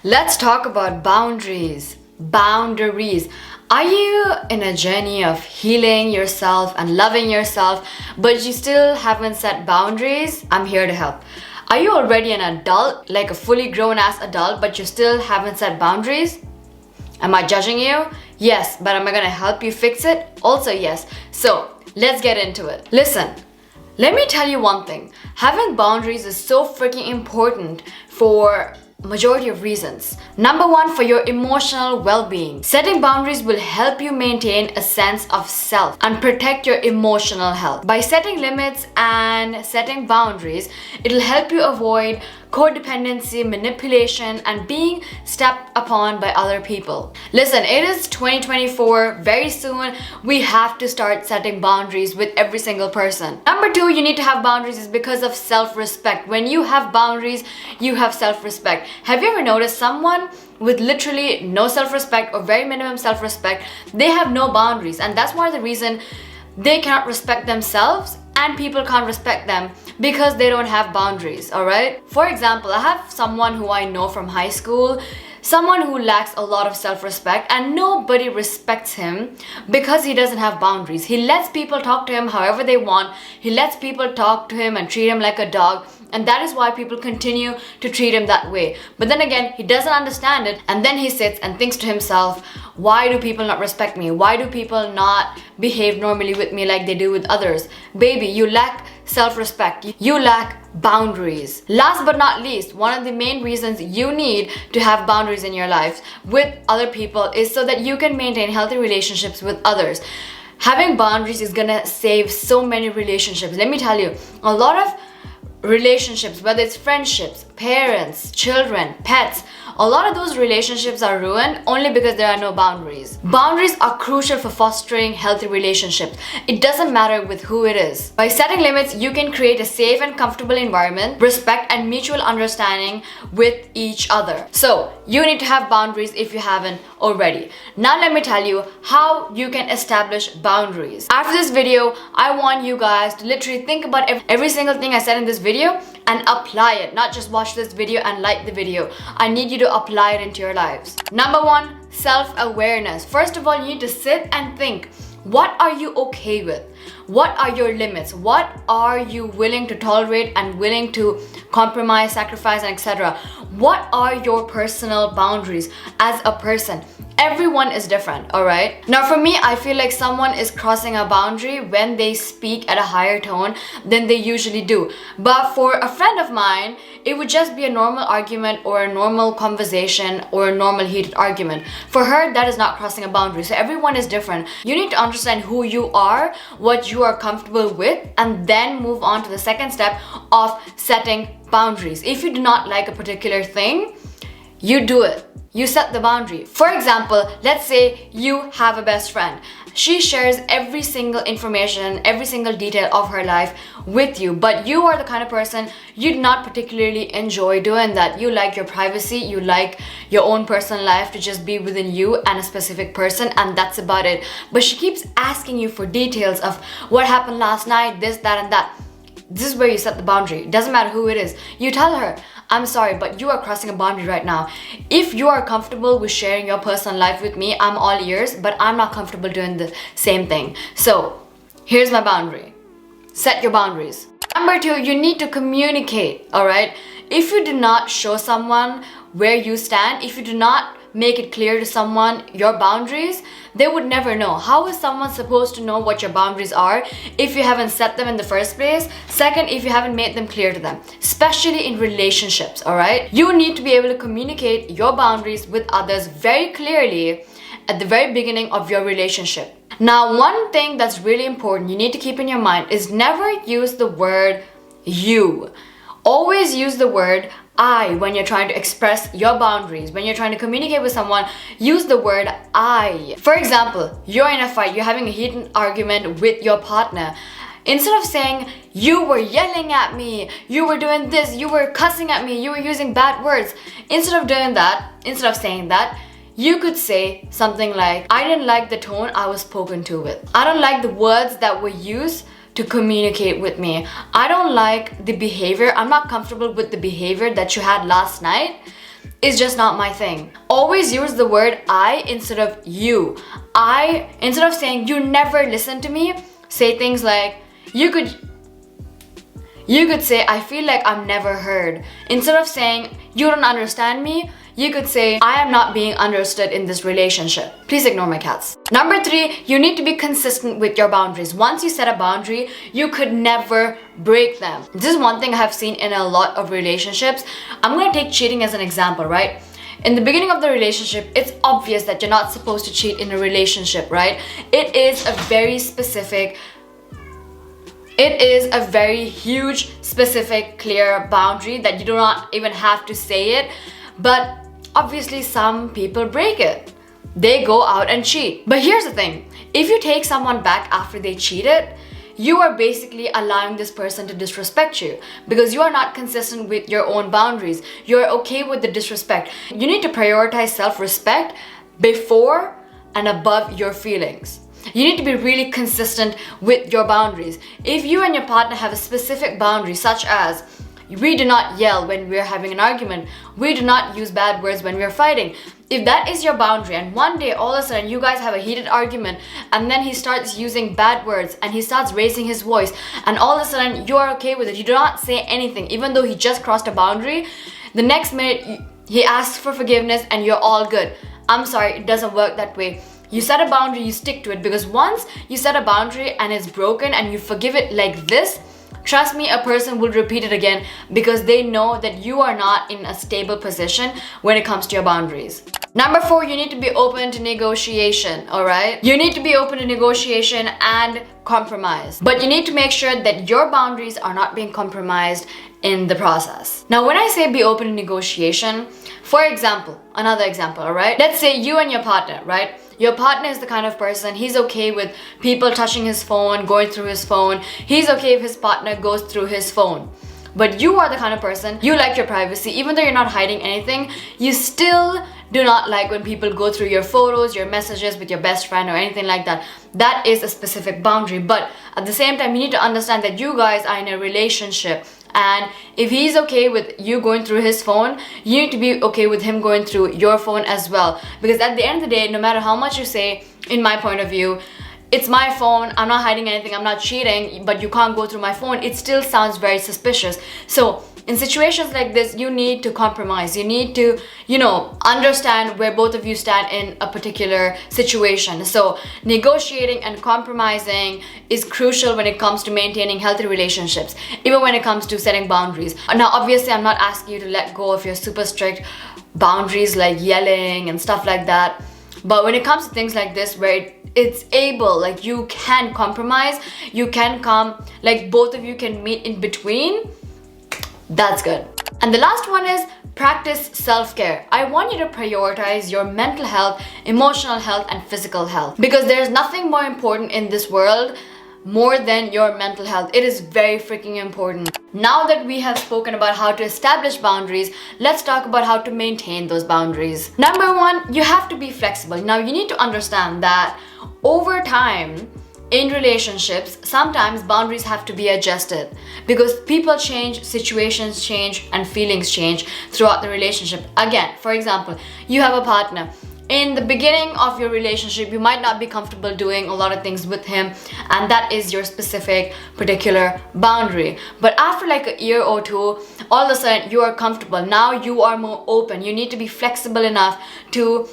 Let's talk about boundaries. Boundaries. Are you in a journey of healing yourself and loving yourself, but you still haven't set boundaries? I'm here to help. Are you already an adult, like a fully grown ass adult, but you still haven't set boundaries? Am I judging you? Yes, but am I gonna help you fix it? Also yes. So let's get into it. Listen, let me tell you one thing. Having boundaries is so freaking important for majority of reasons. Number one, for your emotional well-being. Setting boundaries will help you maintain a sense of self and protect your emotional health. By setting limits and setting boundaries, it'll help you avoid codependency, manipulation, and being stepped upon by other people. Listen, it is 2024. Very soon, we have to start setting boundaries with every single person. Number two, you need to have boundaries is because of self-respect. When you have boundaries, you have self-respect. Have you ever noticed someone with literally no self-respect or very minimum self-respect? They have no boundaries, and that's one of the reason they cannot respect themselves and people can't respect them because they don't have boundaries. All right, for example, I have someone who I know from high school, someone who lacks a lot of self-respect, and nobody respects him because he doesn't have boundaries. He lets people talk to him however they want. He lets people talk to him and treat him like a dog, and that is why people continue to treat him that way. But then again, he doesn't understand it, and then he sits and thinks to himself, why do people not respect me? Why do people not behave normally with me like they do with others? Baby, you lack self-respect. You lack boundaries. Last but not least, one of the main reasons you need to have boundaries in your life with other people is so that you can maintain healthy relationships with others. Having boundaries is gonna save so many relationships. Let me tell you, a lot of relationships, whether it's friendships, parents, children, pets, a lot of those relationships are ruined only because there are no boundaries. Boundaries are crucial for fostering healthy relationships. It doesn't matter with who it is. By setting limits, you can create a safe and comfortable environment, respect and mutual understanding with each other. So you need to have boundaries if you haven't already. Now let me tell you how you can establish boundaries. After this video, I want you guys to literally think about every single thing I said in this video and apply it. Not just watch this video and like the video. I need you to apply it into your lives. Number one, self-awareness. First of all, you need to sit and think, what are you okay with? What are your limits? What are you willing to tolerate and willing to compromise, sacrifice, and etc.? What are your personal boundaries as a person? Everyone is different, all right? Now for me, I feel like someone is crossing a boundary when they speak at a higher tone than they usually do. But for a friend of mine, it would just be a normal argument or a normal conversation or a normal heated argument. For her, that is not crossing a boundary. So everyone is different. You need to understand who you are, what you are comfortable with, and then move on to the second step of setting boundaries. If you do not like a particular thing, you do it. You set the boundary. For example, let's say you have a best friend. She shares every single information, every single detail of her life with you, but you are the kind of person you do not particularly enjoy doing that. You like your privacy, you like your own personal life to just be within you and a specific person, and that's about it. But she keeps asking you for details of what happened last night, this, that, and that. This is where you set the boundary. It doesn't matter who it is. You tell her, I'm sorry, but you are crossing a boundary right now. If you are comfortable with sharing your personal life with me, I'm all ears, but I'm not comfortable doing the same thing. So here's my boundary. Set your boundaries. Number two, you need to communicate, all right? If you do not show someone where you stand, if you do not make it clear to someone your boundaries, they would never know. How is someone supposed to know what your boundaries are if you haven't set them in the first place? Second, if you haven't made them clear to them, especially in relationships, all right? You need to be able to communicate your boundaries with others very clearly at the very beginning of your relationship. Now, one thing that's really important you need to keep in your mind is never use the word you. Always use the word I when you're trying to express your boundaries. When you're trying to communicate with someone, use the word I. For example, you're in a fight, you're having a heated argument with your partner. Instead of saying, you were yelling at me, you were doing this, you were cussing at me, you were using bad words. Instead of saying that, you could say something like, I didn't like the tone I was spoken to with. I don't like the words that were used to communicate with me. I don't like the behavior. I'm not comfortable with the behavior that you had last night. is just not my thing. Always use the word I instead of you. Instead of saying you never listen to me, say things like you could say I feel like I'm never heard. Instead of saying you don't understand me, you could say I am not being understood in this relationship. Please ignore my cats. Number 3, you need to be consistent with your boundaries. Once you set a boundary, you could never break them. This is one thing I have seen in a lot of relationships. I'm gonna take cheating as an example, right? In the beginning of the relationship, it's obvious that you're not supposed to cheat in a relationship, right? It is a very huge, specific, clear boundary that you do not even have to say it. But obviously some people break it. They go out and cheat. But here's the thing. If you take someone back after they cheated, you are basically allowing this person to disrespect you because you are not consistent with your own boundaries. You're okay with the disrespect. You need to prioritize self-respect before and above your feelings. You need to be really consistent with your boundaries. If you and your partner have a specific boundary, such as we do not yell when we're having an argument, we do not use bad words when we're fighting. If that is your boundary and one day all of a sudden you guys have a heated argument and then he starts using bad words and he starts raising his voice and all of a sudden you are okay with it, you do not say anything even though he just crossed a boundary, the next minute he asks for forgiveness and you're all good. I'm sorry, it doesn't work that way. You set a boundary, you stick to it, because once you set a boundary and it's broken and you forgive it like this, trust me, a person will repeat it again because they know that you are not in a stable position when it comes to your boundaries. Number 4, you need to be open to negotiation, alright? You need to be open to negotiation and compromise. But you need to make sure that your boundaries are not being compromised in the process. Now, when I say be open to negotiation, for example, another example, alright? Let's say you and your partner, right? Your partner is the kind of person, he's okay with people touching his phone, going through his phone. He's okay if his partner goes through his phone. But you are the kind of person, you like your privacy. Even though you're not hiding anything, you still do not like when people go through your photos, your messages with your best friend or anything like that. That is a specific boundary. But at the same time, you need to understand that you guys are in a relationship. And if he's okay with you going through his phone, you need to be okay with him going through your phone as well. Because at the end of the day, no matter how much you say, in my point of view, it's my phone, I'm not hiding anything, I'm not cheating, but you can't go through my phone, it still sounds very suspicious. So in situations like this, you need to compromise. You need to, understand where both of you stand in a particular situation. So negotiating and compromising is crucial when it comes to maintaining healthy relationships, even when it comes to setting boundaries. Now, obviously, I'm not asking you to let go of your super strict boundaries like yelling and stuff like that. But when it comes to things like this, where it's able, like you can compromise, you can come, like both of you can meet in between, that's good. And the last one is practice self-care. I want you to prioritize your mental health, emotional health, and physical health, because there's nothing more important in this world more than your mental health. It is very freaking important. Now that we have spoken about how to establish boundaries, let's talk about how to maintain those boundaries. Number 1, you have to be flexible. Now you need to understand that over time in relationships, sometimes boundaries have to be adjusted because people change, situations change, and feelings change throughout the relationship. Again, for example, you have a partner. In the beginning of your relationship, you might not be comfortable doing a lot of things with him, and that is your specific particular boundary. But after like a year or two, all of a sudden you are comfortable. Now you are more open. You need to be flexible enough to,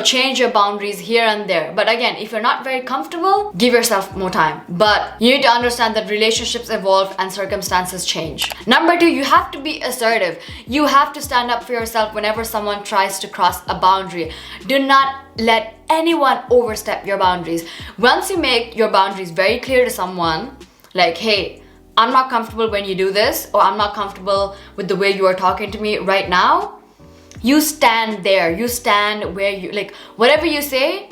change your boundaries here and there. But again, if you're not very comfortable, give yourself more time. But you need to understand that relationships evolve and circumstances change. Number 2, you have to be assertive. You have to stand up for yourself whenever someone tries to cross a boundary. Do not let anyone overstep your boundaries. Once you make your boundaries very clear to someone, like, hey, I'm not comfortable when you do this, or I'm not comfortable with the way you are talking to me right now, you stand there. You stand where you, like, whatever you say,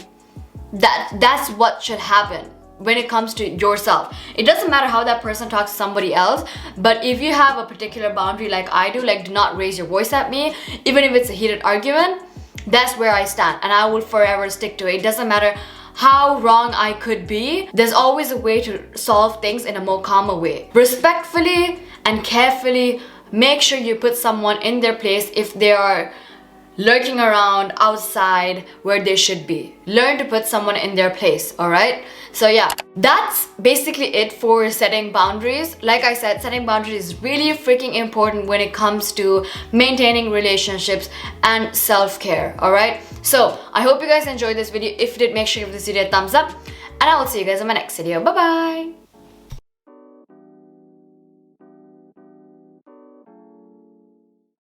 that's what should happen when it comes to yourself. It doesn't matter how that person talks to somebody else, but if you have a particular boundary like I do, like do not raise your voice at me, even if it's a heated argument, that's where I stand, and I will forever stick to it. It doesn't matter how wrong I could be, there's always a way to solve things in a more calmer way. Respectfully and carefully make sure you put someone in their place if they are lurking around outside where they should be. Learn to put someone in their place, alright? So yeah, that's basically it for setting boundaries. Like I said, setting boundaries is really freaking important when it comes to maintaining relationships and self-care, alright? So I hope you guys enjoyed this video. If you did, make sure to give this video a thumbs up, and I will see you guys in my next video. Bye bye!